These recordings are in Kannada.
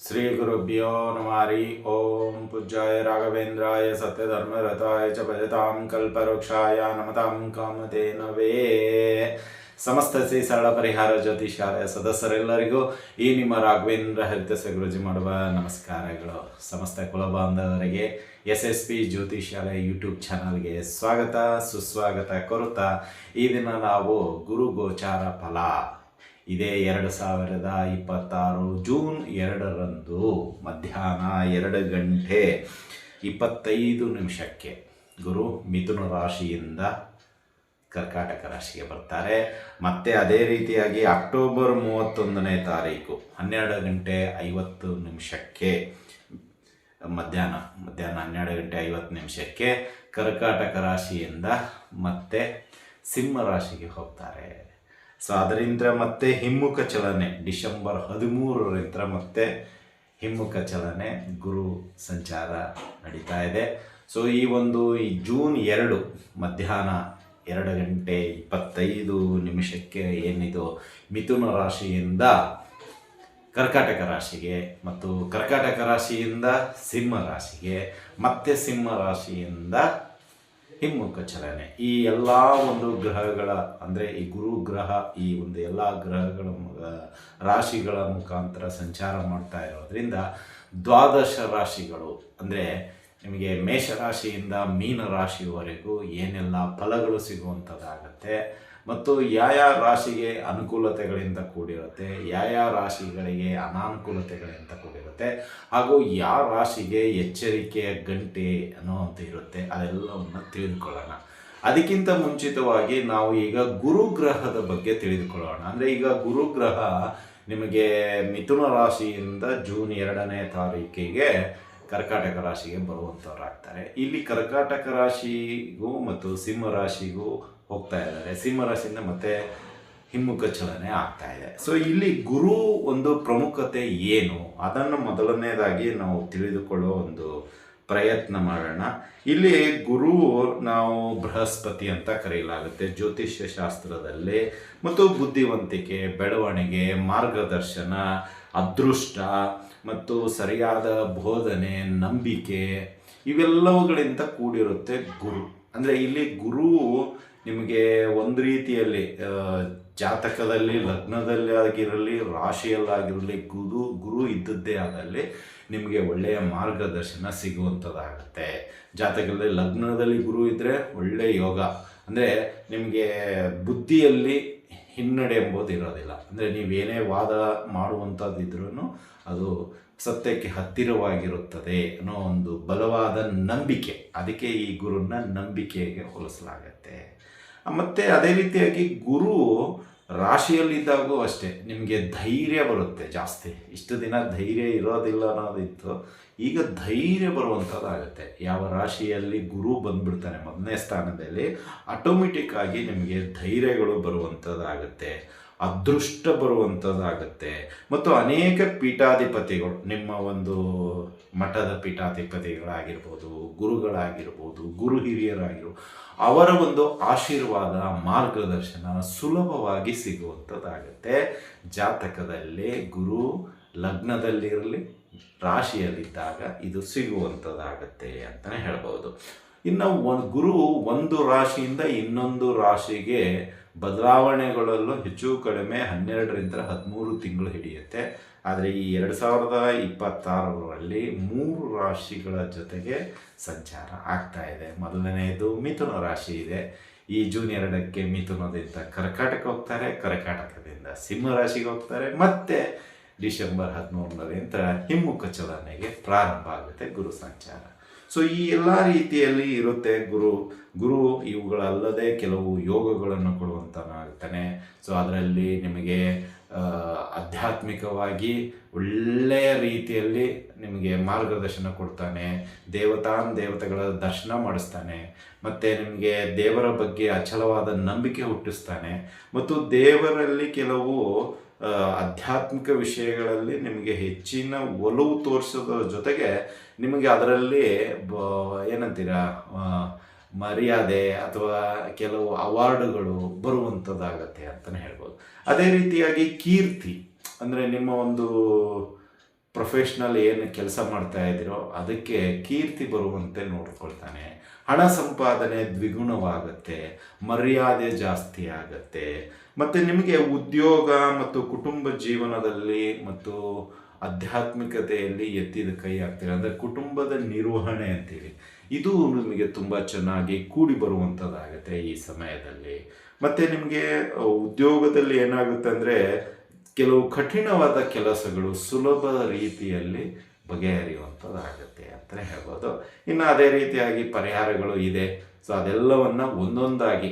ಶ್ರೀ ಗುರುಭ್ಯೋ ನಮಃ ಹರಿ ಓಂ ಪೂಜ್ಯಾಯ ರಾಘವೇಂದ್ರಾಯ ಸತ್ಯಧರ್ಮರತಾಯ ಚ ಭಜತಾಂ ಕಲ್ಪವೃಕ್ಷಾಯ ನಮತಾಂ ಕಾಮಧೇನವೇ. ಸಮಸ್ತ ಶ್ರೀ ಸರಳ ಪರಿಹಾರ ಜ್ಯೋತಿಷಾಲಯ ಸದಸ್ಯರೆಲ್ಲರಿಗೂ ಈ ನಿಮ್ಮ ರಾಘವೇಂದ್ರ ಹರಿದಾಸ ಗುರುಜಿ ಮಾಡುವ ನಮಸ್ಕಾರಗಳು. ಸಮಸ್ತ ಕುಲಬಾಂಧವರಿಗೆ SSP ಜ್ಯೋತಿಷಾಲಯ ಯೂಟ್ಯೂಬ್ ಚಾನಲ್ಗೆ ಸ್ವಾಗತ ಸುಸ್ವಾಗತ ಕೋರುತ್ತಾ ಈ ದಿನ ನಾವು ಗುರು ಗೋಚಾರ ಫಲ ಇದೇ 2026 ಜೂನ್ 2ರಂದು ಮಧ್ಯಾಹ್ನ 2:25 ಗುರು ಮಿಥುನ ರಾಶಿಯಿಂದ ಕರ್ಕಾಟಕ ರಾಶಿಗೆ ಬರ್ತಾರೆ. ಮತ್ತು ಅದೇ ರೀತಿಯಾಗಿ ಅಕ್ಟೋಬರ್ 31ನೇ ತಾರೀಕು 12:50 ಮಧ್ಯಾಹ್ನ 12:50 ಕರ್ಕಾಟಕ ರಾಶಿಯಿಂದ ಮತ್ತೆ ಸಿಂಹ ರಾಶಿಗೆ ಹೋಗ್ತಾರೆ. ಸೊ ಅದರಿಂದ ಮತ್ತೆ ಹಿಮ್ಮುಖ ಚಲನೆ ಡಿಸೆಂಬರ್ 13ರಿಂದ ಮತ್ತೆ ಹಿಮ್ಮುಖ ಚಲನೆ ಗುರು ಸಂಚಾರ ನಡೀತಾ ಇದೆ. ಸೊ ಈ ಜೂನ್ 2 ಮಧ್ಯಾಹ್ನ 2:25 ಏನಿದು ಮಿಥುನ ರಾಶಿಯಿಂದ ಕರ್ಕಾಟಕ ರಾಶಿಗೆ ಮತ್ತು ಕರ್ಕಾಟಕ ರಾಶಿಯಿಂದ ಸಿಂಹ ರಾಶಿಗೆ ಮತ್ತೆ ಸಿಂಹ ರಾಶಿಯಿಂದ ಹಿಮ್ಮುಖ ಚಲನೆ ಈ ಎಲ್ಲ ಗ್ರಹಗಳ ಅಂದರೆ ಈ ಗುರು ಗ್ರಹ ಈ ಎಲ್ಲ ಗ್ರಹಗಳ ರಾಶಿಗಳ ಮುಖಾಂತರ ಸಂಚಾರ ಮಾಡ್ತಾ ಇರೋದ್ರಿಂದ ದ್ವಾದಶ ರಾಶಿಗಳು ಅಂದರೆ ನಿಮಗೆ ಮೇಷರಾಶಿಯಿಂದ ಮೀನ ರಾಶಿಯವರೆಗೂ ಏನೆಲ್ಲ ಫಲಗಳು ಸಿಗುವಂಥದ್ದಾಗತ್ತೆ ಮತ್ತು ಯಾವ ರಾಶಿಗೆ ಅನುಕೂಲತೆಗಳಿಂದ ಕೂಡಿರುತ್ತೆ, ಯಾವ ರಾಶಿಗಳಿಗೆ ಅನಾನುಕೂಲತೆಗಳಿಂದ ಕೂಡಿರುತ್ತೆ, ಹಾಗೂ ಯಾವ ರಾಶಿಗೆ ಎಚ್ಚರಿಕೆಯ ಗಂಟೆ ಅನ್ನೋಂಥ ಇರುತ್ತೆ, ಅದೆಲ್ಲವನ್ನು ತಿಳಿದುಕೊಳ್ಳೋಣ. ಅದಕ್ಕಿಂತ ಮುಂಚಿತವಾಗಿ ನಾವು ಈಗ ಗುರುಗ್ರಹದ ಬಗ್ಗೆ ತಿಳಿದುಕೊಳ್ಳೋಣ. ಅಂದರೆ ಈಗ ಗುರುಗ್ರಹ ನಿಮಗೆ ಮಿಥುನ ರಾಶಿಯಿಂದ ಜೂನ್ 2ನೇ ತಾರೀಕಿಗೆ ಕರ್ಕಾಟಕ ರಾಶಿಗೆ ಬರುವಂಥವ್ರಾಗ್ತಾರೆ. ಇಲ್ಲಿ ಕರ್ಕಾಟಕ ರಾಶಿಗೂ ಮತ್ತು ಸಿಂಹ ರಾಶಿಗೂ ಹೋಗ್ತಾ ಇದ್ದಾರೆ. ಸಿಂಹ ರಾಶಿಯಿಂದ ಮತ್ತೆ ಹಿಮ್ಮುಖ ಚಲನೆ ಆಗ್ತಾ ಇದೆ. ಸೊ ಇಲ್ಲಿ ಗುರು ಪ್ರಮುಖತೆ ಏನು ಅದನ್ನು ಮೊದಲನೇದಾಗಿ ನಾವು ತಿಳಿದುಕೊಳ್ಳೋ ಪ್ರಯತ್ನ ಮಾಡೋಣ. ಇಲ್ಲಿ ಗುರು ನಾವು ಬೃಹಸ್ಪತಿ ಅಂತ ಕರೆಯಲಾಗುತ್ತೆ ಜ್ಯೋತಿಷ್ಯ ಶಾಸ್ತ್ರದಲ್ಲಿ. ಮತ್ತು ಬುದ್ಧಿವಂತಿಕೆ, ಬೆಳವಣಿಗೆ, ಮಾರ್ಗದರ್ಶನ, ಅದೃಷ್ಟ ಮತ್ತು ಸರಿಯಾದ ಬೋಧನೆ, ನಂಬಿಕೆ ಇವೆಲ್ಲವುಗಳಿಂದ ಕೂಡಿರುತ್ತೆ ಗುರು. ಅಂದರೆ ಇಲ್ಲಿ ಗುರು ನಿಮಗೆ ಒಂದು ರೀತಿಯಲ್ಲಿ ಜಾತಕದಲ್ಲಿ ಲಗ್ನದಲ್ಲಿ ಆಗಿರಲಿ ರಾಶಿಯಲ್ಲಾಗಿರಲಿ ಗುರು ಇದ್ದದ್ದೇ ಆದಲ್ಲಿ ನಿಮಗೆ ಒಳ್ಳೆಯ ಮಾರ್ಗದರ್ಶನ ಸಿಗುವಂಥದ್ದಾಗುತ್ತೆ. ಜಾತಕದಲ್ಲಿ ಲಗ್ನದಲ್ಲಿ ಗುರು ಇದ್ದರೆ ಒಳ್ಳೆಯ ಯೋಗ, ಅಂದರೆ ನಿಮಗೆ ಬುದ್ಧಿಯಲ್ಲಿ ಹಿನ್ನಡೆ ಎಂಬುದು ಇರೋದಿಲ್ಲ. ಅಂದರೆ ನೀವೇನೇ ವಾದ ಮಾಡುವಂಥದ್ದಿದ್ರೂ ಅದು ಸತ್ಯಕ್ಕೆ ಹತ್ತಿರವಾಗಿರುತ್ತದೆ ಅನ್ನೋ ಬಲವಾದ ನಂಬಿಕೆ. ಅದಕ್ಕೆ ಈ ಗುರುನ ನಂಬಿಕೆಗೆ ಹೋಲಿಸಲಾಗತ್ತೆ. ಮತ್ತು ಅದೇ ರೀತಿಯಾಗಿ ಗುರು ರಾಶಿಯಲ್ಲಿದ್ದಾಗೂ ಅಷ್ಟೇ ನಿಮಗೆ ಧೈರ್ಯ ಬರುತ್ತೆ ಜಾಸ್ತಿ. ಇಷ್ಟು ದಿನ ಧೈರ್ಯ ಇರೋದಿಲ್ಲ ಅನ್ನೋದಿತ್ತು, ಈಗ ಧೈರ್ಯ ಬರುವಂಥದ್ದಾಗುತ್ತೆ. ಯಾವ ರಾಶಿಯಲ್ಲಿ ಗುರು ಬಂದುಬಿಡ್ತಾನೆ ಮೊದಲನೇ ಸ್ಥಾನದಲ್ಲಿ, ಆಟೋಮೆಟಿಕ್ ಆಗಿ ನಿಮಗೆ ಧೈರ್ಯಗಳು ಬರುವಂಥದ್ದಾಗುತ್ತೆ, ಅದೃಷ್ಟ ಬರುವಂಥದ್ದಾಗುತ್ತೆ. ಮತ್ತು ಅನೇಕ ಪೀಠಾಧಿಪತಿಗಳು, ನಿಮ್ಮ ಮಠದ ಪೀಠಾಧಿಪತಿಗಳಾಗಿರ್ಬೋದು, ಗುರುಗಳಾಗಿರ್ಬೋದು, ಗುರು ಹಿರಿಯರಾಗಿರ್ಬೋದು, ಅವರ ಆಶೀರ್ವಾದ, ಮಾರ್ಗದರ್ಶನ ಸುಲಭವಾಗಿ ಸಿಗುವಂಥದ್ದಾಗುತ್ತೆ. ಜಾತಕದಲ್ಲಿ ಗುರು ಲಗ್ನದಲ್ಲಿರಲಿ ರಾಶಿಯಲ್ಲಿದ್ದಾಗ ಇದು ಸಿಗುವಂಥದ್ದಾಗತ್ತೆ ಅಂತಲೇ ಹೇಳ್ಬೋದು. ಇನ್ನು ಗುರು ಒಂದು ರಾಶಿಯಿಂದ ಇನ್ನೊಂದು ರಾಶಿಗೆ ಬದಲಾವಣೆಗಳಲ್ಲೂ ಹೆಚ್ಚು ಕಡಿಮೆ 12ರಿಂದ 13 ತಿಂಗಳು ಹಿಡಿಯುತ್ತೆ. ಆದರೆ ಈ 2026ರಲ್ಲಿ 3 ರಾಶಿಗಳ ಜೊತೆಗೆ ಸಂಚಾರ ಆಗ್ತಾ ಇದೆ. ಮೊದಲನೆಯದು ಮಿಥುನ ರಾಶಿ ಇದೆ. ಈ ಜೂನ್ 2ಕ್ಕೆ ಮಿಥುನದಿಂದ ಕರ್ಕಾಟಕ ಹೋಗ್ತಾರೆ, ಕರ್ಕಾಟಕದಿಂದ ಸಿಂಹ ರಾಶಿಗೆ ಹೋಗ್ತಾರೆ, ಮತ್ತೆ ಡಿಸೆಂಬರ್ 13ರಿಂದ ಹಿಮ್ಮುಖ ಚಲನೆಗೆ ಪ್ರಾರಂಭ ಆಗುತ್ತೆ ಗುರು ಸಂಚಾರ. ಸೊ ಈ ಎಲ್ಲ ರೀತಿಯಲ್ಲಿ ಇರುತ್ತೆ ಗುರು ಇವುಗಳಲ್ಲದೆ ಕೆಲವು ಯೋಗಗಳನ್ನು ಕೊಡುವಂತನಾಗ್ತಾನೆ. ಸೊ ಅದರಲ್ಲಿ ನಿಮಗೆ ಆಧ್ಯಾತ್ಮಿಕವಾಗಿ ಒಳ್ಳೆಯ ರೀತಿಯಲ್ಲಿ ನಿಮಗೆ ಮಾರ್ಗದರ್ಶನ ಕೊಡ್ತಾನೆ, ದೇವತೆಗಳ ದರ್ಶನ ಮಾಡಿಸ್ತಾನೆ, ಮತ್ತು ನಿಮಗೆ ದೇವರ ಬಗ್ಗೆ ಅಚಲವಾದ ನಂಬಿಕೆ ಹುಟ್ಟಿಸ್ತಾನೆ. ಮತ್ತು ದೇವರಲ್ಲಿ ಕೆಲವು ಆಧ್ಯಾತ್ಮಿಕ ವಿಷಯಗಳಲ್ಲಿ ನಿಮಗೆ ಹೆಚ್ಚಿನ ಒಲವು ತೋರಿಸೋದ್ರ ಜೊತೆಗೆ ನಿಮಗೆ ಅದರಲ್ಲಿ ಏನಂತೀರ ಮರ್ಯಾದೆ ಅಥವಾ ಕೆಲವು ಅವಾರ್ಡುಗಳು ಬರುವಂಥದ್ದಾಗತ್ತೆ ಅಂತಲೇ ಹೇಳ್ಬೋದು. ಅದೇ ರೀತಿಯಾಗಿ ಕೀರ್ತಿ, ಅಂದರೆ ನಿಮ್ಮ ಪ್ರೊಫೆಷ್ನಲ್ ಏನು ಕೆಲಸ ಮಾಡ್ತಾ ಇದ್ದೀರೋ ಅದಕ್ಕೆ ಕೀರ್ತಿ ಬರುವಂತೆ ನೋಡ್ಕೊಳ್ತಾನೆ. ಹಣ ಸಂಪಾದನೆ ದ್ವಿಗುಣವಾಗುತ್ತೆ, ಮರ್ಯಾದೆ ಜಾಸ್ತಿ ಆಗುತ್ತೆ. ಮತ್ತು ನಿಮಗೆ ಉದ್ಯೋಗ ಮತ್ತು ಕುಟುಂಬ ಜೀವನದಲ್ಲಿ ಮತ್ತು ಆಧ್ಯಾತ್ಮಿಕತೆಯಲ್ಲಿ ಎತ್ತಿದ ಕೈ ಆಗ್ತೀರಿ. ಅಂದರೆ ಕುಟುಂಬದ ನಿರ್ವಹಣೆ ಅಂತೀವಿ, ಇದು ನಿಮಗೆ ತುಂಬ ಚೆನ್ನಾಗಿ ಕೂಡಿ ಬರುವಂಥದ್ದಾಗುತ್ತೆ ಈ ಸಮಯದಲ್ಲಿ. ಮತ್ತು ನಿಮಗೆ ಉದ್ಯೋಗದಲ್ಲಿ ಏನಾಗುತ್ತೆ ಅಂದರೆ ಕೆಲವು ಕಠಿಣವಾದ ಕೆಲಸಗಳು ಸುಲಭ ರೀತಿಯಲ್ಲಿ ಬಗೆಹರಿಯುವಂಥದ್ದಾಗುತ್ತೆ ಅಂತಲೇ ಹೇಳ್ಬೋದು. ಇನ್ನು ಅದೇ ರೀತಿಯಾಗಿ ಪರಿಹಾರಗಳು ಇದೆ. ಸೊ ಅದೆಲ್ಲವನ್ನು ಒಂದೊಂದಾಗಿ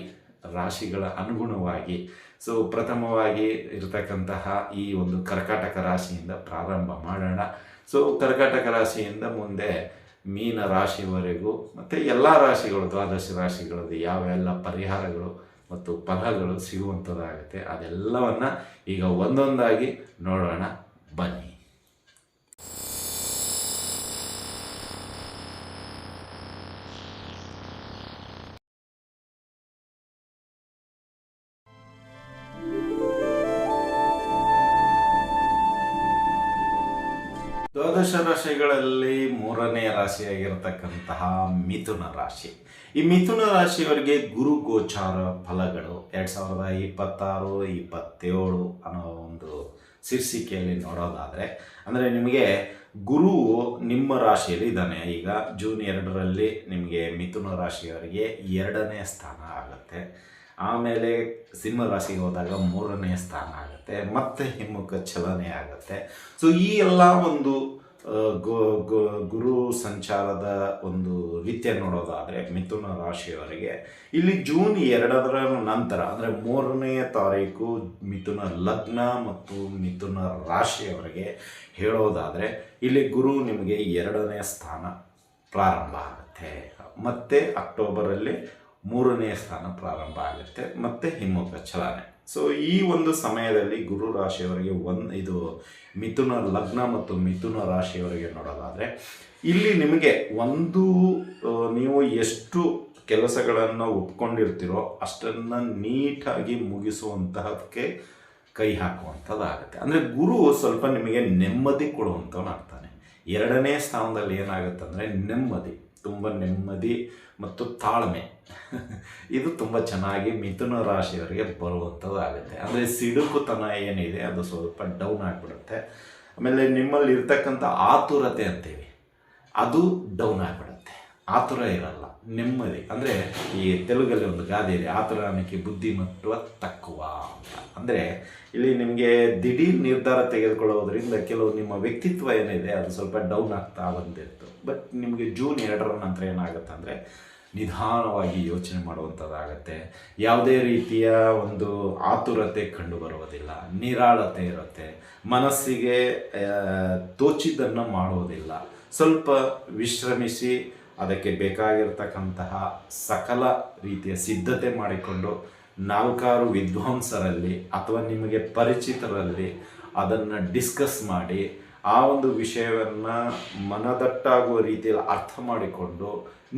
ರಾಶಿಗಳ ಅನುಗುಣವಾಗಿ, ಸೊ ಪ್ರಥಮವಾಗಿ ಇರತಕ್ಕಂತಹ ಈ ಒಂದು ಕರ್ಕಾಟಕ ರಾಶಿಯಿಂದ ಪ್ರಾರಂಭ ಮಾಡೋಣ. ಸೊ ಕರ್ಕಾಟಕ ರಾಶಿಯಿಂದ ಮುಂದೆ ಮೀನ ರಾಶಿವರೆಗೂ ಮತ್ತು ಎಲ್ಲ ರಾಶಿಗಳು, ದ್ವಾದಶ ರಾಶಿಗಳದ್ದು ಯಾವೆಲ್ಲ ಪರಿಹಾರಗಳು ಮತ್ತು ಫಲಗಳು ಸಿಗುವಂಥದ್ದಾಗುತ್ತೆ, ಅದೆಲ್ಲವನ್ನು ಈಗ ಒಂದೊಂದಾಗಿ ನೋಡೋಣ ಬನ್ನಿ. ದ್ವಾದಶ ರಾಶಿಗಳಲ್ಲಿ ಮೂರನೇ ರಾಶಿಯಾಗಿರ್ತಕ್ಕಂತಹ ಮಿಥುನ ರಾಶಿ. ಈ ಮಿಥುನ ರಾಶಿಯವರಿಗೆ ಗುರು ಗೋಚಾರ ಫಲಗಳು 2026-27 ಅನ್ನೋ ಒಂದು ಶೀರ್ಷಿಕೆಯಲ್ಲಿ ನೋಡೋದಾದರೆ, ಅಂದರೆ ನಿಮಗೆ ಗುರು ನಿಮ್ಮ ರಾಶಿಯಲ್ಲಿ ಇದ್ದಾನೆ. ಈಗ ಜೂನ್ 2ರಲ್ಲಿ ನಿಮಗೆ ಮಿಥುನ ರಾಶಿಯವರಿಗೆ 2ನೇ ಸ್ಥಾನ ಆಗುತ್ತೆ. ಆಮೇಲೆ ಸಿಂಹ ರಾಶಿಗೆ ಹೋದಾಗ 3ನೇ ಸ್ಥಾನ ಆಗುತ್ತೆ, ಮತ್ತೆ ಹಿಮ್ಮುಖ ಚಲನೆ ಆಗುತ್ತೆ. ಸೊ ಈ ಎಲ್ಲ ಒಂದು ಗುರು ಸಂಚಾರದ ಒಂದು ರೀತಿಯ ನೋಡೋದಾದರೆ ಮಿಥುನ ರಾಶಿಯವರಿಗೆ ಇಲ್ಲಿ ಜೂನ್ 2ರ ನಂತರ, ಅಂದರೆ 3ನೇ ತಾರೀಕು ಮಿಥುನ ಲಗ್ನ ಮತ್ತು ಮಿಥುನ ರಾಶಿಯವರಿಗೆ ಹೇಳೋದಾದರೆ ಇಲ್ಲಿ ಗುರು ನಿಮಗೆ 2ನೇ ಸ್ಥಾನ ಪ್ರಾರಂಭ ಆಗುತ್ತೆ. ಮತ್ತು ಅಕ್ಟೋಬರಲ್ಲಿ 3ನೇ ಸ್ಥಾನ ಪ್ರಾರಂಭ ಆಗುತ್ತೆ, ಮತ್ತು ಹಿಮ್ಮುಖ ಚಲನೆ. ಸೊ ಈ ಒಂದು ಸಮಯದಲ್ಲಿ ಗುರು ರಾಶಿಯವರಿಗೆ ಇದು ಮಿಥುನ ಲಗ್ನ ಮತ್ತು ಮಿಥುನ ರಾಶಿಯವರಿಗೆ ನೋಡೋದಾದರೆ ಇಲ್ಲಿ ನಿಮಗೆ ನೀವು ಎಷ್ಟು ಕೆಲಸಗಳನ್ನು ಒಪ್ಕೊಂಡಿರ್ತೀರೋ ಅಷ್ಟನ್ನು ನೀಟಾಗಿ ಮುಗಿಸುವಂತಹದಕ್ಕೆ ಕೈ ಹಾಕುವಂಥದ್ದಾಗುತ್ತೆ. ಅಂದರೆ ಗುರು ಸ್ವಲ್ಪ ನಿಮಗೆ ನೆಮ್ಮದಿ ಕೊಡುವಂಥವನಾಗ್ತಾನೆ. 2ನೇ ಸ್ಥಾನದಲ್ಲಿ ಏನಾಗುತ್ತೆ ಅಂದರೆ ನೆಮ್ಮದಿ, ತುಂಬ ನೆಮ್ಮದಿ ಮತ್ತು ತಾಳ್ಮೆ ಇದು ತುಂಬ ಚೆನ್ನಾಗಿ ಮಿಥುನ ರಾಶಿಯವರಿಗೆ ಬರುವಂಥದ್ದಾಗುತ್ತೆ. ಅಂದರೆ ಸಿಡುಕುತನ ಏನಿದೆ ಅದು ಸ್ವಲ್ಪ ಡೌನ್ ಆಗಿಬಿಡುತ್ತೆ. ಆಮೇಲೆ ನಿಮ್ಮಲ್ಲಿ ಇರ್ತಕ್ಕಂಥ ಆತುರತೆ ಅಂತೀವಿ, ಅದು ಡೌನ್ ಆಗಿಬಿಡುತ್ತೆ. ಆತುರ ಇರಲ್ಲ, ನೆಮ್ಮದಿ. ಅಂದರೆ ಈ ತೆಲುಗಲ್ಲಿ ಒಂದು ಗಾದೆ ಇದೆ, ಆತುರಾನಿಕೆ ಬುದ್ಧಿಮತ್ವ ತಕ್ಕುವ ಅಂತ. ಅಂದರೆ ಇಲ್ಲಿ ನಿಮಗೆ ದಿಢೀರ್ ನಿರ್ಧಾರ ತೆಗೆದುಕೊಳ್ಳೋದ್ರಿಂದ ಕೆಲವು ನಿಮ್ಮ ವ್ಯಕ್ತಿತ್ವ ಏನಿದೆ ಅದು ಸ್ವಲ್ಪ ಡೌನ್ ಆಗ್ತಾ ಬಂದಿತ್ತು. ಬಟ್ ನಿಮಗೆ ಜೂನ್ 2ರ ನಂತರ ಏನಾಗುತ್ತೆ ಅಂದರೆ ನಿಧಾನವಾಗಿ ಯೋಚನೆ ಮಾಡುವಂಥದ್ದಾಗತ್ತೆ. ಯಾವುದೇ ರೀತಿಯ ಒಂದು ಆತುರತೆ ಕಂಡು ಬರುವುದಿಲ್ಲ, ನಿರಾಳತೆ ಇರುತ್ತೆ, ಮನಸ್ಸಿಗೆ ತೋಚಿದ್ದನ್ನು ಮಾಡುವುದಿಲ್ಲ. ಸ್ವಲ್ಪ ವಿಶ್ರಮಿಸಿ ಅದಕ್ಕೆ ಬೇಕಾಗಿರ್ತಕ್ಕಂತಹ ಸಕಲ ರೀತಿಯ ಸಿದ್ಧತೆ ಮಾಡಿಕೊಂಡು 4-6 ವಿದ್ವಾಂಸರಲ್ಲಿ ಅಥವಾ ನಿಮಗೆ ಪರಿಚಿತರಲ್ಲಿ ಅದನ್ನು ಡಿಸ್ಕಸ್ ಮಾಡಿ ಆ ಒಂದು ವಿಷಯವನ್ನು ಮನದಟ್ಟಾಗುವ ರೀತಿಯಲ್ಲಿ ಅರ್ಥ ಮಾಡಿಕೊಂಡು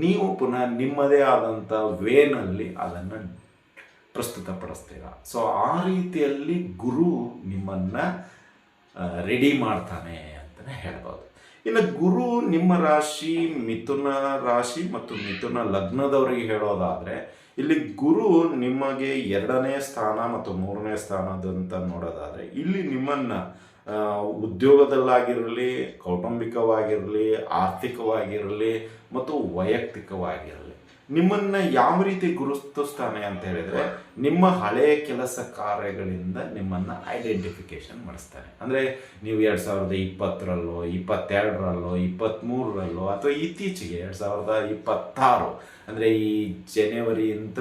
ನೀವು ಪುನಃ ನಿಮ್ಮದೇ ಆದಂಥ ವೇನಲ್ಲಿ ಅದನ್ನು ಪ್ರಸ್ತುತಪಡಿಸ್ತೀರ. ಸೊ ಆ ರೀತಿಯಲ್ಲಿ ಗುರು ನಿಮ್ಮನ್ನು ರೆಡಿ ಮಾಡ್ತಾನೆ ಅಂತಲೇ ಹೇಳ್ಬೋದು. ಇನ್ನು ಗುರು ನಿಮ್ಮ ರಾಶಿ ಮಿಥುನ ರಾಶಿ ಮತ್ತು ಮಿಥುನ ಲಗ್ನದವರಿಗೆ ಹೇಳೋದಾದರೆ ಇಲ್ಲಿ ಗುರು ನಿಮಗೆ 2ನೇ ಸ್ಥಾನ ಮತ್ತು 3ನೇ ಸ್ಥಾನದಂತ ನೋಡೋದಾದರೆ ಇಲ್ಲಿ ನಿಮ್ಮನ್ನು ಉದ್ಯೋಗದಲ್ಲಾಗಿರಲಿ, ಕೌಟುಂಬಿಕವಾಗಿರಲಿ, ಆರ್ಥಿಕವಾಗಿರಲಿ ಮತ್ತು ವೈಯಕ್ತಿಕವಾಗಿರಲಿ ನಿಮ್ಮನ್ನು ಯಾವ ರೀತಿ ಗುರುತಿಸ್ತಾನೆ ಅಂತ ಹೇಳಿದರೆ ನಿಮ್ಮ ಹಳೆಯ ಕೆಲಸ ಕಾರ್ಯಗಳಿಂದ ನಿಮ್ಮನ್ನು ಐಡೆಂಟಿಫಿಕೇಷನ್ ಮಾಡಿಸ್ತಾನೆ. ಅಂದರೆ ನೀವು 2020ರಲ್ಲೋ 22ರಲ್ಲೋ 23ರಲ್ಲೋ ಅಥವಾ ಇತ್ತೀಚೆಗೆ 2026 ಅಂದರೆ ಈ ಜನವರಿಯಿಂದ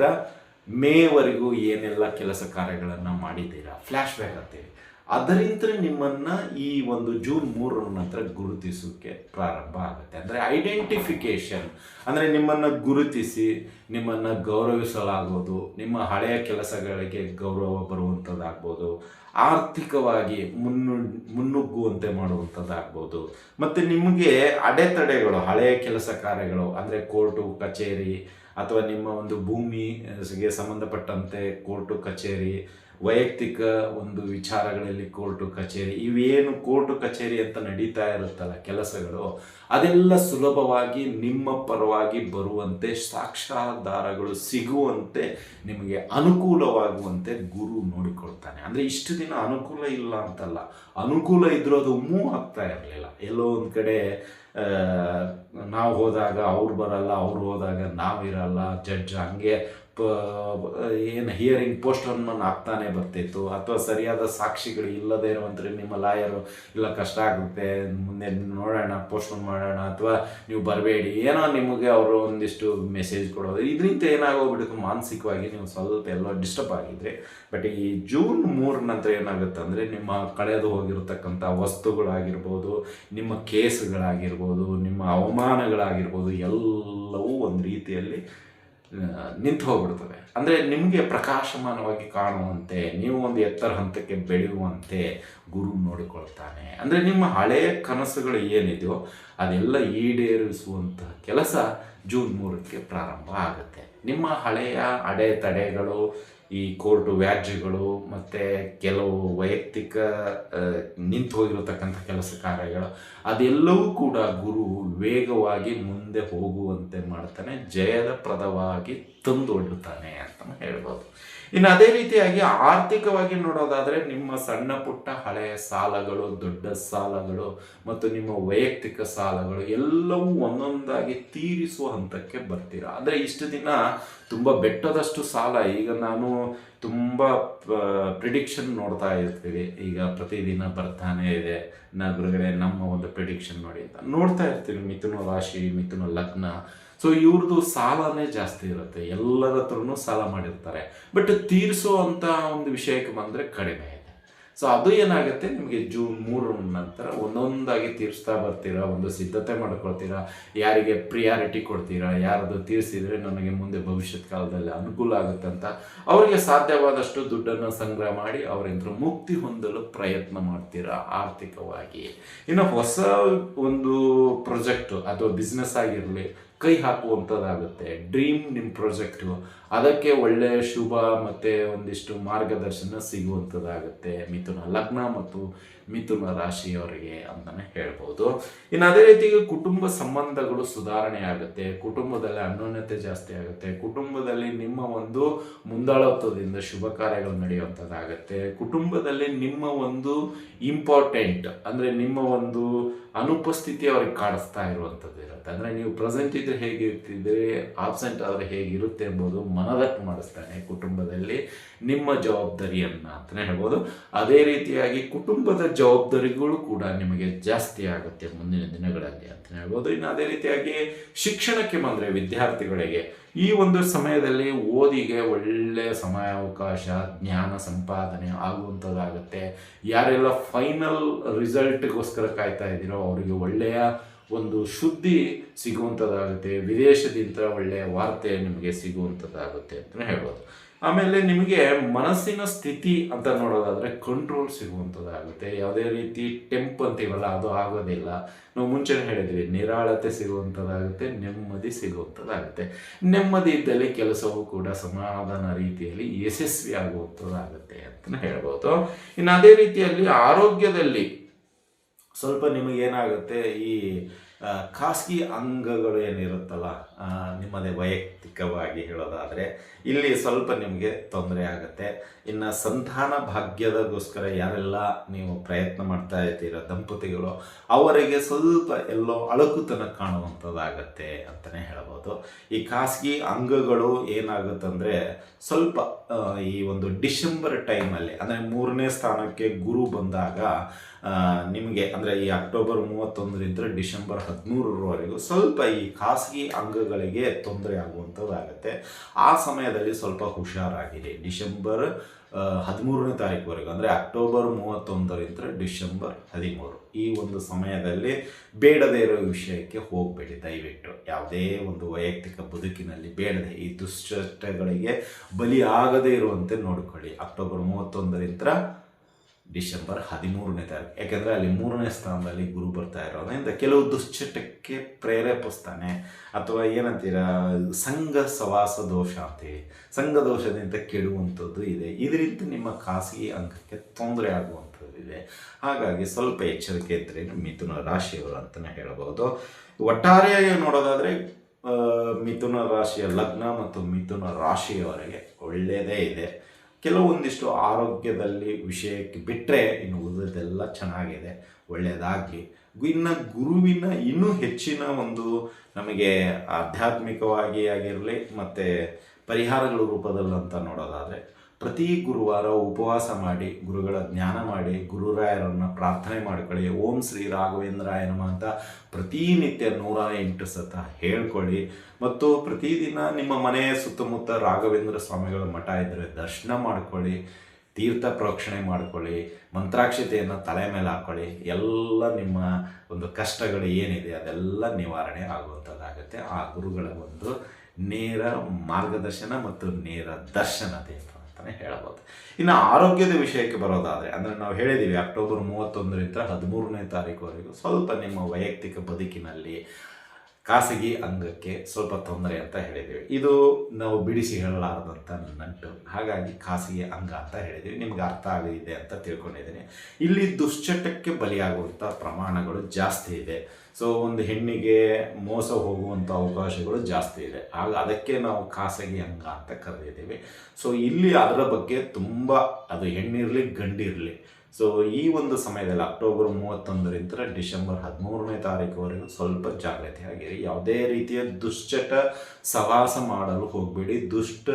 ಮೇವರೆಗೂ ಏನೆಲ್ಲ ಕೆಲಸ ಕಾರ್ಯಗಳನ್ನು ಮಾಡಿದ್ದೀರಾ, ಫ್ಲ್ಯಾಶ್ ಬ್ಯಾಕ್ ಅಂತೀವಿ, ಅದರಿಂದ ನಿಮ್ಮನ್ನು ಈ ಒಂದು ಜೂನ್ 3ರ ನಂತರ ಗುರುತಿಸೋಕ್ಕೆ ಪ್ರಾರಂಭ ಆಗುತ್ತೆ. ಅಂದರೆ ಐಡೆಂಟಿಫಿಕೇಷನ್ ಅಂದರೆ ನಿಮ್ಮನ್ನು ಗುರುತಿಸಿ ನಿಮ್ಮನ್ನು ಗೌರವಿಸಲಾಗೋದು, ನಿಮ್ಮ ಹಳೆಯ ಕೆಲಸಗಳಿಗೆ ಗೌರವ ಬರುವಂಥದ್ದಾಗ್ಬೋದು, ಆರ್ಥಿಕವಾಗಿ ಮುನ್ನುಗ್ಗುವಂತೆ ಮಾಡುವಂಥದ್ದಾಗ್ಬೋದು, ಮತ್ತು ನಿಮಗೆ ಅಡೆತಡೆಗಳು ಹಳೆಯ ಕೆಲಸ ಕಾರ್ಯಗಳು ಅಂದರೆ ಕೋರ್ಟು ಕಚೇರಿ ಅಥವಾ ನಿಮ್ಮ ಒಂದು ಭೂಮಿಗೆ ಸಂಬಂಧಪಟ್ಟಂತೆ ಕೋರ್ಟು ಕಚೇರಿ, ವೈಯಕ್ತಿಕ ಒಂದು ವಿಚಾರಗಳಲ್ಲಿ ಕೋರ್ಟು ಕಚೇರಿ, ಇವೇನು ಕೋರ್ಟು ಕಚೇರಿ ಅಂತ ನಡೀತಾ ಇರುತ್ತಲ್ಲ ಕೆಲಸಗಳು, ಅದೆಲ್ಲ ಸುಲಭವಾಗಿ ನಿಮ್ಮ ಪರವಾಗಿ ಬರುವಂತೆ, ಸಾಕ್ಷಾಧಾರಗಳು ಸಿಗುವಂತೆ, ನಿಮಗೆ ಅನುಕೂಲವಾಗುವಂತೆ ಗುರು ನೋಡಿಕೊಳ್ತಾನೆ. ಅಂದರೆ ಇಷ್ಟು ದಿನ ಅನುಕೂಲ ಇಲ್ಲ ಅಂತಲ್ಲ, ಅನುಕೂಲ ಇದ್ರೂ ಅದು ಮೂವ್ ಆಗ್ತಾ ಇರಲಿಲ್ಲ. ಎಲ್ಲೋ ಒಂದು ಕಡೆ ನಾವು ಹೋದಾಗ ಅವ್ರು ಬರಲ್ಲ, ಅವ್ರು ಹೋದಾಗ ನಾವಿರಲ್ಲ, ಜಡ್ಜ್ ಹಂಗೆ ಏನು ಹಿಯರಿಂಗ್ ಪೋಸ್ಟ್ಪೋನ್ ಆಗ್ತಾನೆ ಬರ್ತಿತ್ತು. ಅಥವಾ ಸರಿಯಾದ ಸಾಕ್ಷಿಗಳು ಇಲ್ಲದೇ ಇರುವಂದರೆ ನಿಮ್ಮ ಲಾಯರು ಇಲ್ಲ ಕಷ್ಟ ಆಗುತ್ತೆ, ಮುಂದೆ ನೋಡೋಣ, ಪೋಸ್ಟ್ಪೋನ್ ಮಾಡೋಣ, ಅಥವಾ ನೀವು ಬರಬೇಡಿ, ಏನೋ ನಿಮಗೆ ಅವರು ಒಂದಿಷ್ಟು ಮೆಸೇಜ್ ಕೊಡೋದು. ಇದರಿಂದ ಏನಾಗೋಗ್ಬಿಡುತ್ತೆ, ಮಾನಸಿಕವಾಗಿ ನೀವು ಸ್ವಲ್ಪ ಎಲ್ಲೋ ಡಿಸ್ಟರ್ಬ್ ಆಗಿದ್ರಿ. ಬಟ್ ಈ ಜೂನ್ 3 ನಂತರ ಏನಾಗುತ್ತೆ ಅಂದರೆ, ನಿಮ್ಮ ಕಳೆದು ಹೋಗಿರತಕ್ಕಂಥ ವಸ್ತುಗಳಾಗಿರ್ಬೋದು, ನಿಮ್ಮ ಕೇಸುಗಳಾಗಿರ್ಬೋದು, ನಿಮ್ಮ ಅವಮಾನಗಳಾಗಿರ್ಬೋದು, ಎಲ್ಲವೂ ಒಂದು ರೀತಿಯಲ್ಲಿ ನಿಂತು ಹೋಗ್ಬಿಡ್ತವೆ. ಅಂದರೆ ನಿಮಗೆ ಪ್ರಕಾಶಮಾನವಾಗಿ ಕಾಣುವಂತೆ, ನೀವು ಒಂದು ಎತ್ತರ ಹಂತಕ್ಕೆ ಬೆಳೆಯುವಂತೆ ಗುರು ನೋಡಿಕೊಳ್ತಾನೆ. ಅಂದರೆ ನಿಮ್ಮ ಹಳೆಯ ಕನಸುಗಳು ಏನಿದೆಯೋ ಅದೆಲ್ಲ ಈಡೇರಿಸುವಂತಹ ಕೆಲಸ ಜೂನ್ 3ಕ್ಕೆ ಪ್ರಾರಂಭ ಆಗುತ್ತೆ. ನಿಮ್ಮ ಹಳೆಯ ಅಡೆತಡೆಗಳು, ಈ ಕೋರ್ಟು ವ್ಯಾಜ್ಯಗಳು, ಮತ್ತು ಕೆಲವು ವೈಯಕ್ತಿಕ ನಿಂತು ಹೋಗಿರತಕ್ಕಂಥ ಕೆಲಸ ಕಾರ್ಯಗಳು, ಅದೆಲ್ಲವೂ ಕೂಡ ಗುರು ವೇಗವಾಗಿ ಮುಂದೆ ಹೋಗುವಂತೆ ಮಾಡ್ತಾನೆ, ಜಯದ ಪ್ರದವಾಗಿ ತಂದೊಡ್ಡುತ್ತಾನೆ ಅಂತಲೂ ಹೇಳ್ಬೋದು. ಇನ್ನು ಅದೇ ರೀತಿಯಾಗಿ ಆರ್ಥಿಕವಾಗಿ ನೋಡೋದಾದರೆ, ನಿಮ್ಮ ಸಣ್ಣ ಪುಟ್ಟ ಹಳೆಯ ಸಾಲಗಳು, ದೊಡ್ಡ ಸಾಲಗಳು ಮತ್ತು ನಿಮ್ಮ ವೈಯಕ್ತಿಕ ಸಾಲಗಳು ಎಲ್ಲವೂ ಒಂದೊಂದಾಗಿ ತೀರಿಸುವ ಹಂತಕ್ಕೆ ಬರ್ತೀರಾ. ಅಂದರೆ ಇಷ್ಟು ದಿನ ತುಂಬ ಬೆಟ್ಟದಷ್ಟು ಸಾಲ, ಈಗ ನಾನು ತುಂಬ ಪ್ರಿಡಿಕ್ಷನ್ ನೋಡ್ತಾ ಇರ್ತೀವಿ, ಈಗ ಪ್ರತಿದಿನ ಬರ್ತಾನೆ ಇದೆ ನಗರಗಳೇ ನಮ್ಮ ಒಂದು ಪ್ರಿಡಿಕ್ಷನ್ ನೋಡಿ ಅಂತ ನೋಡ್ತಾ ಇರ್ತೀವಿ. ಮಿಥುನ ರಾಶಿ, ಮಿಥುನ ಲಗ್ನ, ಸೊ ಇವ್ರದ್ದು ಸಾಲನೇ ಜಾಸ್ತಿ ಇರುತ್ತೆ, ಎಲ್ಲರ ಹತ್ರನೂ ಸಾಲ ಮಾಡಿರ್ತಾರೆ. ಬಟ್ ತೀರಿಸೋ ಅಂತ ಒಂದು ವಿಷಯಕ್ಕೆ ಬಂದರೆ ಕಡಿಮೆ ಇದೆ. ಸೊ ಅದು ಏನಾಗುತ್ತೆ, ನಿಮಗೆ ಜೂನ್ 3 ನಂತರ ಒಂದೊಂದಾಗಿ ತೀರಿಸ್ತಾ ಬರ್ತೀರಾ, ಒಂದು ಸಿದ್ಧತೆ ಮಾಡ್ಕೊಳ್ತೀರಾ, ಯಾರಿಗೆ ಪ್ರಿಯಾರಿಟಿ ಕೊಡ್ತೀರಾ, ಯಾರದು ತೀರಿಸಿದರೆ ನನಗೆ ಮುಂದೆ ಭವಿಷ್ಯತ್ ಕಾಲದಲ್ಲಿ ಅನುಕೂಲ ಆಗುತ್ತೆ ಅಂತ ಅವರಿಗೆ ಸಾಧ್ಯವಾದಷ್ಟು ದುಡ್ಡನ್ನು ಸಂಗ್ರಹ ಮಾಡಿ ಅವರಿಂದ ಮುಕ್ತಿ ಹೊಂದಲು ಪ್ರಯತ್ನ ಮಾಡ್ತೀರಾ ಆರ್ಥಿಕವಾಗಿ. ಇನ್ನು ಹೊಸ ಒಂದು ಪ್ರಾಜೆಕ್ಟು ಅಥವಾ ಬಿಸ್ನೆಸ್ ಆಗಿರಲಿ ಕೈ ಹಾಕುವಂಥದ್ದಾಗುತ್ತೆ. ಡ್ರೀಮ್ ನಿಮ್ಮ ಪ್ರಾಜೆಕ್ಟು, ಅದಕ್ಕೆ ಒಳ್ಳೆಯ ಶುಭ ಮತ್ತು ಒಂದಿಷ್ಟು ಮಾರ್ಗದರ್ಶನ ಸಿಗುವಂಥದ್ದಾಗುತ್ತೆ ಮಿಥುನ ಲಗ್ನ ಮತ್ತು ಮಿಥುನ ರಾಶಿಯವರಿಗೆ ಅಂತಲೇ ಹೇಳ್ಬೋದು. ಇನ್ನು ಅದೇ ರೀತಿ ಕುಟುಂಬ ಸಂಬಂಧಗಳು ಸುಧಾರಣೆ ಆಗುತ್ತೆ, ಕುಟುಂಬದಲ್ಲಿ ಅನ್ಯೋನ್ಯತೆ ಜಾಸ್ತಿ ಆಗುತ್ತೆ, ಕುಟುಂಬದಲ್ಲಿ ನಿಮ್ಮ ಒಂದು ಮುಂದಾಳತ್ವದಿಂದ ಶುಭ ಕಾರ್ಯಗಳು ನಡೆಯುವಂಥದ್ದಾಗುತ್ತೆ, ಕುಟುಂಬದಲ್ಲಿ ನಿಮ್ಮ ಒಂದು ಇಂಪಾರ್ಟೆಂಟ್ ಅಂದರೆ ನಿಮ್ಮ ಒಂದು ಅನುಪಸ್ಥಿತಿ ಅವ್ರಿಗೆ ಕಾಣಿಸ್ತಾ ಇರುವಂಥದ್ದು ಇರುತ್ತೆ. ಅಂದರೆ ನೀವು ಪ್ರೆಸೆಂಟ್ ಇದ್ದರೆ ಹೇಗಿರ್ತಿದ್ರೆ, ಆಬ್ಸೆಂಟ್ ಆದರೆ ಹೇಗಿರುತ್ತೆ ಎಂಬುದು ಮನದಟ್ಟು ಮಾಡಿಸ್ತಾನೆ ಕುಟುಂಬದಲ್ಲಿ ನಿಮ್ಮ ಜವಾಬ್ದಾರಿಯನ್ನು ಅಂತಲೇ ಹೇಳ್ಬೋದು. ಅದೇ ರೀತಿಯಾಗಿ ಕುಟುಂಬದ ಜವಾಬ್ದಾರಿಗಳು ಕೂಡ ನಿಮಗೆ ಜಾಸ್ತಿ ಆಗುತ್ತೆ ಮುಂದಿನ ದಿನಗಳಲ್ಲಿ ಅಂತಲೇ ಹೇಳ್ಬೋದು. ಇನ್ನು ಅದೇ ರೀತಿಯಾಗಿ ಶಿಕ್ಷಣಕ್ಕೆ ಬಂದರೆ ವಿದ್ಯಾರ್ಥಿಗಳಿಗೆ ಈ ಒಂದು ಸಮಯದಲ್ಲಿ ಓದಿಗೆ ಒಳ್ಳೆಯ ಸಮಯಾವಕಾಶ, ಜ್ಞಾನ ಸಂಪಾದನೆ ಆಗುವಂಥದ್ದಾಗುತ್ತೆ. ಯಾರೆಲ್ಲ ಫೈನಲ್ ರಿಸಲ್ಟ್ಗೋಸ್ಕರ ಕಾಯ್ತಾ ಇದ್ದೀರೋ ಅವರಿಗೆ ಒಳ್ಳೆಯ ಒಂದು ಶುದ್ಧಿ ಸಿಗುವಂಥದ್ದಾಗುತ್ತೆ, ವಿದೇಶದಿಂದ ಒಳ್ಳೆಯ ವಾರ್ತೆ ನಿಮಗೆ ಸಿಗುವಂಥದ್ದಾಗುತ್ತೆ ಅಂತಲೇ ಹೇಳ್ಬೋದು. ಆಮೇಲೆ ನಿಮಗೆ ಮನಸ್ಸಿನ ಸ್ಥಿತಿ ಅಂತ ನೋಡೋದಾದರೆ ಕಂಟ್ರೋಲ್ ಸಿಗುವಂಥದ್ದಾಗುತ್ತೆ. ಯಾವುದೇ ರೀತಿ ಟೆಂಪ್ ಅಂತೀವಲ್ಲ ಅದು ಆಗೋದಿಲ್ಲ. ನಾವು ಮುಂಚೆ ಹೇಳಿದ್ವಿ, ನಿರಾಳತೆ ಸಿಗುವಂಥದ್ದಾಗುತ್ತೆ, ನೆಮ್ಮದಿ ಸಿಗುವಂಥದ್ದಾಗುತ್ತೆ. ನೆಮ್ಮದಿ ಇದ್ದಲ್ಲಿ ಕೆಲಸವೂ ಕೂಡ ಸಮಾಧಾನ ರೀತಿಯಲ್ಲಿ ಯಶಸ್ವಿ ಆಗುವಂಥದ್ದಾಗುತ್ತೆ ಅಂತಲೇ ಹೇಳ್ಬೋದು. ಇನ್ನು ಅದೇ ರೀತಿಯಲ್ಲಿ ಆರೋಗ್ಯದಲ್ಲಿ ಸ್ವಲ್ಪ ನಿಮಗೇನಾಗುತ್ತೆ, ಈ ಖಾಸಗಿ ಅಂಗಗಳು ಏನಿರುತ್ತಲ್ಲ, ನಿಮ್ಮದೇ ವೈಯಕ್ತಿಕವಾಗಿ ಹೇಳೋದಾದರೆ ಇಲ್ಲಿ ಸ್ವಲ್ಪ ನಿಮಗೆ ತೊಂದರೆ ಆಗುತ್ತೆ. ಇನ್ನು ಸಂತಾನ ಭಾಗ್ಯದಗೋಸ್ಕರ ಯಾರೆಲ್ಲ ನೀವು ಪ್ರಯತ್ನ ಮಾಡ್ತಾ ಇರ್ತೀರ ದಂಪತಿಗಳು, ಅವರಿಗೆ ಸ್ವಲ್ಪ ಎಲ್ಲೋ ಅಳಕುತನ ಕಾಣುವಂಥದ್ದಾಗತ್ತೆ ಅಂತಲೇ ಹೇಳ್ಬೋದು. ಈ ಖಾಸಗಿ ಅಂಗಗಳು ಏನಾಗುತ್ತಂದರೆ ಸ್ವಲ್ಪ ಈ ಒಂದು ಡಿಸೆಂಬರ್ ಟೈಮಲ್ಲಿ, ಅಂದರೆ 3ನೇ ಸ್ಥಾನಕ್ಕೆ ಗುರು ಬಂದಾಗ ನಿಮಗೆ, ಅಂದರೆ ಈ ಅಕ್ಟೋಬರ್ 31ರಿಂದ ಡಿಸೆಂಬರ್ 13ರವರೆಗೂ ಸ್ವಲ್ಪ ಈ ಖಾಸಗಿ ಅಂಗಗಳಿಗೆ ತೊಂದರೆ ಆಗುವಂಥದ್ದಾಗುತ್ತೆ. ಆ ಸಮಯದಲ್ಲಿ ಸ್ವಲ್ಪ ಹುಷಾರಾಗಿದೆ. ಡಿಸೆಂಬರ್ 13ನೇ ತಾರೀಕುವರೆಗೂ, ಅಂದರೆ ಅಕ್ಟೋಬರ್ 31ರಿಂದ ಡಿಸೆಂಬರ್ 13 ಈ ಒಂದು ಸಮಯದಲ್ಲಿ ಬೇಡದೇ ಇರೋ ವಿಷಯಕ್ಕೆ ಹೋಗಬೇಡಿ ದಯವಿಟ್ಟು. ಯಾವುದೇ ಒಂದು ವೈಯಕ್ತಿಕ ಬದುಕಿನಲ್ಲಿ ಬೇಡದೆ ಈ ದುಶ್ಚಟಗಳಿಗೆ ಬಲಿ ಆಗದೇ ಇರುವಂತೆ ನೋಡಿಕೊಳ್ಳಿ. ಅಕ್ಟೋಬರ್ 31ರಿಂದ ಡಿಸೆಂಬರ್ 13ನೇ ತಾರೀಕು. ಯಾಕೆಂದರೆ ಅಲ್ಲಿ 3ನೇ ಸ್ಥಾನದಲ್ಲಿ ಗುರು ಬರ್ತಾ ಇರೋದ್ರಿಂದ ಕೆಲವು ದುಶ್ಚಟಕ್ಕೆ ಪ್ರೇರೇಪಿಸ್ತಾನೆ, ಅಥವಾ ಏನಂತೀರ ಸಂಘ ಸವಾಸ ದೋಷ ಅಂತೀವಿ, ಸಂಘ ದೋಷದಿಂದ ಕೆಡುವಂಥದ್ದು ಇದೆ. ಇದರಿಂದ ನಿಮ್ಮ ಖಾಸಗಿ ಅಂಗಕ್ಕೆ ತೊಂದರೆ ಆಗುವಂಥದ್ದು ಇದೆ. ಹಾಗಾಗಿ ಸ್ವಲ್ಪ ಎಚ್ಚರಿಕೆ ಇದ್ದರೆ ಮಿಥುನ ರಾಶಿಯವರು ಅಂತಲೇ ಹೇಳಬಹುದು. ಒಟ್ಟಾರೆಯಾಗಿ ನೋಡೋದಾದರೆ ಮಿಥುನ ರಾಶಿಯ ಲಗ್ನ ಮತ್ತು ಮಿಥುನ ರಾಶಿಯವರೆಗೆ ಒಳ್ಳೆಯದೇ ಇದೆ. ಕೆಲವೊಂದಿಷ್ಟು ಆರೋಗ್ಯದಲ್ಲಿ ವಿಷಯಕ್ಕೆ ಬಿಟ್ಟರೆ ಇನ್ನು ಉಳಿದೆಲ್ಲ ಚೆನ್ನಾಗಿದೆ, ಒಳ್ಳೆಯದಾಗಲಿ. ಇನ್ನು ಗುರುವಿನ ಇನ್ನೂ ಹೆಚ್ಚಿನ ಒಂದು ನಮಗೆ ಆಧ್ಯಾತ್ಮಿಕವಾಗಿ ಆಗಿರಲಿ ಮತ್ತು ಪರಿಹಾರಗಳ ರೂಪದಲ್ಲಂತ ನೋಡೋದಾದರೆ ಪ್ರತಿ ಗುರುವಾರ ಉಪವಾಸ ಮಾಡಿ ಗುರುಗಳ ಜ್ಞಾನ ಮಾಡಿ ಗುರುರಾಯರನ್ನು ಪ್ರಾರ್ಥನೆ ಮಾಡ್ಕೊಳ್ಳಿ. ಓಂ ಶ್ರೀ ರಾಘವೇಂದ್ರಾಯ ನಮಃ ಅಂತ ಪ್ರತಿನಿತ್ಯ 108 ಸತ ಹೇಳ್ಕೊಳ್ಳಿ. ಮತ್ತು ಪ್ರತಿದಿನ ನಿಮ್ಮ ಮನೆಯ ಸುತ್ತಮುತ್ತ ರಾಘವೇಂದ್ರ ಸ್ವಾಮಿಗಳ ಮಠ ಇದ್ದರೆ ದರ್ಶನ ಮಾಡ್ಕೊಳ್ಳಿ, ತೀರ್ಥ ಪ್ರೋಕ್ಷಣೆ ಮಾಡ್ಕೊಳ್ಳಿ, ಮಂತ್ರಾಕ್ಷತೆಯನ್ನು ತಲೆ ಮೇಲೆ ಹಾಕ್ಕೊಳ್ಳಿ. ಎಲ್ಲ ನಿಮ್ಮ ಒಂದು ಕಷ್ಟಗಳು ಏನಿದೆ ಅದೆಲ್ಲ ನಿವಾರಣೆ ಆಗುವಂಥದ್ದಾಗುತ್ತೆ ಆ ಗುರುಗಳ ಒಂದು ನೇರ ಮಾರ್ಗದರ್ಶನ ಮತ್ತು ನೇರ ದರ್ಶನದಿಂದ ಅಂತಲೇ ಹೇಳಬಹುದು. ಇನ್ನು ಆರೋಗ್ಯದ ವಿಷಯಕ್ಕೆ ಬರೋದಾದರೆ ಅಂದರೆ ನಾವು ಹೇಳಿದ್ದೀವಿ ಅಕ್ಟೋಬರ್ 31ರಿಂದ 13ನೇ ತಾರೀಕುವರೆಗೂ ಸ್ವಲ್ಪ ನಿಮ್ಮ ವೈಯಕ್ತಿಕ ಬದುಕಿನಲ್ಲಿ ಖಾಸಗಿ ಅಂಗಕ್ಕೆ ಸ್ವಲ್ಪ ತೊಂದರೆ ಅಂತ ಹೇಳಿದ್ದೀವಿ. ಇದು ನಾವು ಬಿಡಿಸಿ ಹೇಳಲಾರದಂಥ ನಂಟು, ಹಾಗಾಗಿ ಖಾಸಗಿ ಅಂಗ ಅಂತ ಹೇಳಿದ್ದೀವಿ. ನಿಮ್ಗೆ ಅರ್ಥ ಆಗಿದೆ ಅಂತ ತಿಳ್ಕೊಂಡಿದ್ದೀನಿ. ಇಲ್ಲಿ ದುಶ್ಚಟಕ್ಕೆ ಬಲಿಯಾಗುವಂಥ ಪ್ರಮಾಣಗಳು ಜಾಸ್ತಿ ಇದೆ. ಸೊ ಒಂದು ಹೆಣ್ಣಿಗೆ ಮೋಸ ಹೋಗುವಂಥ ಅವಕಾಶಗಳು ಜಾಸ್ತಿ ಇದೆ. ಆಗ ಅದಕ್ಕೆ ನಾವು ಖಾಸಗಿ ಅಂಗ ಅಂತ ಕರೆದಿದ್ದೀವಿ. ಸೊ ಇಲ್ಲಿ ಅದರ ಬಗ್ಗೆ ತುಂಬ, ಅದು ಹೆಣ್ಣಿರಲಿ ಗಂಡಿರಲಿ, ಸೊ ಈ ಒಂದು ಸಮಯದಲ್ಲಿ ಅಕ್ಟೋಬರ್ 31ರಿಂದ ಡಿಸೆಂಬರ್ 13ನೇ ತಾರೀಕುವರೆಗೂ ಸ್ವಲ್ಪ ಜಾಗೃತಿಯಾಗಿರಿ. ಯಾವುದೇ ರೀತಿಯ ದುಶ್ಚಟ ಸವಾಸ ಮಾಡಲು ಹೋಗಬೇಡಿ. ದುಷ್ಟ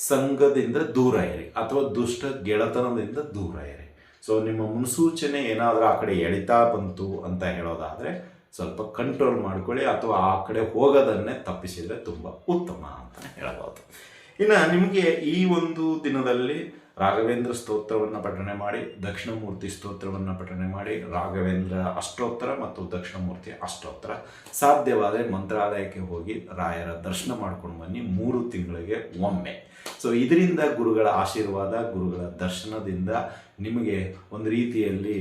ಸಂಘದಿಂದ ದೂರ ಇರಿ ಅಥವಾ ದುಷ್ಟ ಗೆಳೆತನದಿಂದ ದೂರ ಇರಿ. ಸೊ ನಿಮ್ಮ ಮುನ್ಸೂಚನೆ ಏನಾದರೂ ಆ ಕಡೆ ಎಳಿತಾ ಬಂತು ಅಂತ ಹೇಳೋದಾದರೆ ಸ್ವಲ್ಪ ಕಂಟ್ರೋಲ್ ಮಾಡ್ಕೊಳ್ಳಿ, ಅಥವಾ ಆ ಕಡೆ ಹೋಗೋದನ್ನೇ ತಪ್ಪಿಸಿದರೆ ತುಂಬ ಉತ್ತಮ ಅಂತಲೇ ಹೇಳಬಹುದು. ಇನ್ನು ನಿಮಗೆ ಈ ಒಂದು ದಿನದಲ್ಲಿ ರಾಘವೇಂದ್ರ ಸ್ತೋತ್ರವನ್ನು ಪಠನೆ ಮಾಡಿ, ದಕ್ಷಿಣಮೂರ್ತಿ ಸ್ತೋತ್ರವನ್ನು ಪಠನೆ ಮಾಡಿ, ರಾಘವೇಂದ್ರ ಅಷ್ಟೋತ್ತರ ಮತ್ತು ದಕ್ಷಿಣಮೂರ್ತಿ ಅಷ್ಟೋತ್ತರ, ಸಾಧ್ಯವಾದರೆ ಮಂತ್ರಾಲಯಕ್ಕೆ ಹೋಗಿ ರಾಯರ ದರ್ಶನ ಮಾಡ್ಕೊಂಡು ಬನ್ನಿ 3 ತಿಂಗಳಿಗೆ ಒಮ್ಮೆ. ಸೊ ಇದರಿಂದ ಗುರುಗಳ ಆಶೀರ್ವಾದ, ಗುರುಗಳ ದರ್ಶನದಿಂದ ನಿಮಗೆ ಒಂದು ರೀತಿಯಲ್ಲಿ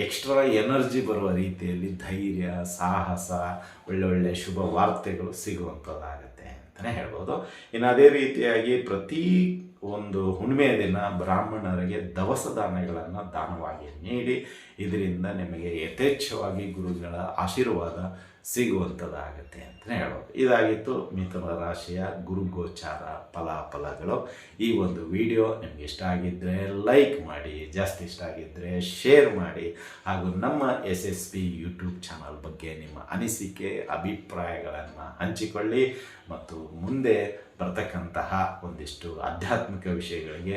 ಎಕ್ಸ್ಟ್ರಾ ಎನರ್ಜಿ ಬರುವ ರೀತಿಯಲ್ಲಿ ಧೈರ್ಯ, ಸಾಹಸ, ಒಳ್ಳೊಳ್ಳೆ ಶುಭ ವಾರ್ತೆಗಳು ಸಿಗುವಂಥದ್ದಾಗತ್ತೆ ಅಂತಲೇ ಹೇಳ್ಬೋದು. ಇನ್ನು ಅದೇ ರೀತಿಯಾಗಿ ಪ್ರತಿ ಒಂದು ಹುಣ್ಣಿಮೆಯ ದಿನ ಬ್ರಾಹ್ಮಣರಿಗೆ ದವಸ ಧಾನ್ಯಗಳನ್ನು ದಾನವಾಗಿ ನೀಡಿ, ಇದರಿಂದ ನಿಮಗೆ ಯಥೇಚ್ಛವಾಗಿ ಗುರುಗಳ ಆಶೀರ್ವಾದ ಸಿಗುವಂಥದ್ದಾಗತ್ತೆ ಅಂತಲೇ ಹೇಳ್ಬೋದು. ಇದಾಗಿತ್ತು ಮಿಥುನ ರಾಶಿಯ ಗುರುಗೋಚಾರ ಫಲಾಫಲಗಳು. ಈ ಒಂದು ವಿಡಿಯೋ ನಿಮಗೆ ಇಷ್ಟ ಆಗಿದ್ದರೆ ಲೈಕ್ ಮಾಡಿ, ಜಾಸ್ತಿ ಇಷ್ಟ ಆಗಿದ್ದರೆ ಶೇರ್ ಮಾಡಿ, ಹಾಗೂ ನಮ್ಮ SSP ಯೂಟ್ಯೂಬ್ ಚಾನಲ್ ಬಗ್ಗೆ ನಿಮ್ಮ ಅನಿಸಿಕೆ ಅಭಿಪ್ರಾಯಗಳನ್ನು ಹಂಚಿಕೊಳ್ಳಿ. ಮತ್ತು ಮುಂದೆ ಬರ್ತಕ್ಕಂತಹ ಒಂದಿಷ್ಟು ಆಧ್ಯಾತ್ಮಿಕ ವಿಷಯಗಳಿಗೆ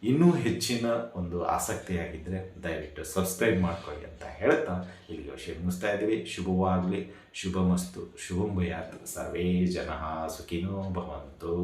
ಇನ್ನೂ ಹೆಚ್ಚಿನ ಒಂದು ಆಸಕ್ತಿಯಾಗಿದ್ದರೆ ದಯವಿಟ್ಟು ಸಬ್ಸ್ಕ್ರೈಬ್ ಮಾಡ್ಕೊಳ್ಳಿ ಅಂತ ಹೇಳ್ತಾ ಇಲ್ಲಿಗೆ ವಿಷಯ ಮುಗಿಸ್ತಾ ಇದ್ದೀವಿ. ಶುಭವಾಗಲಿ, ಶುಭಮಸ್ತು, ಶುಭಂ ಭೂಯಾತ್, ಸರ್ವೇ ಜನಃ ಸುಖಿನೋ ಭವಂತು.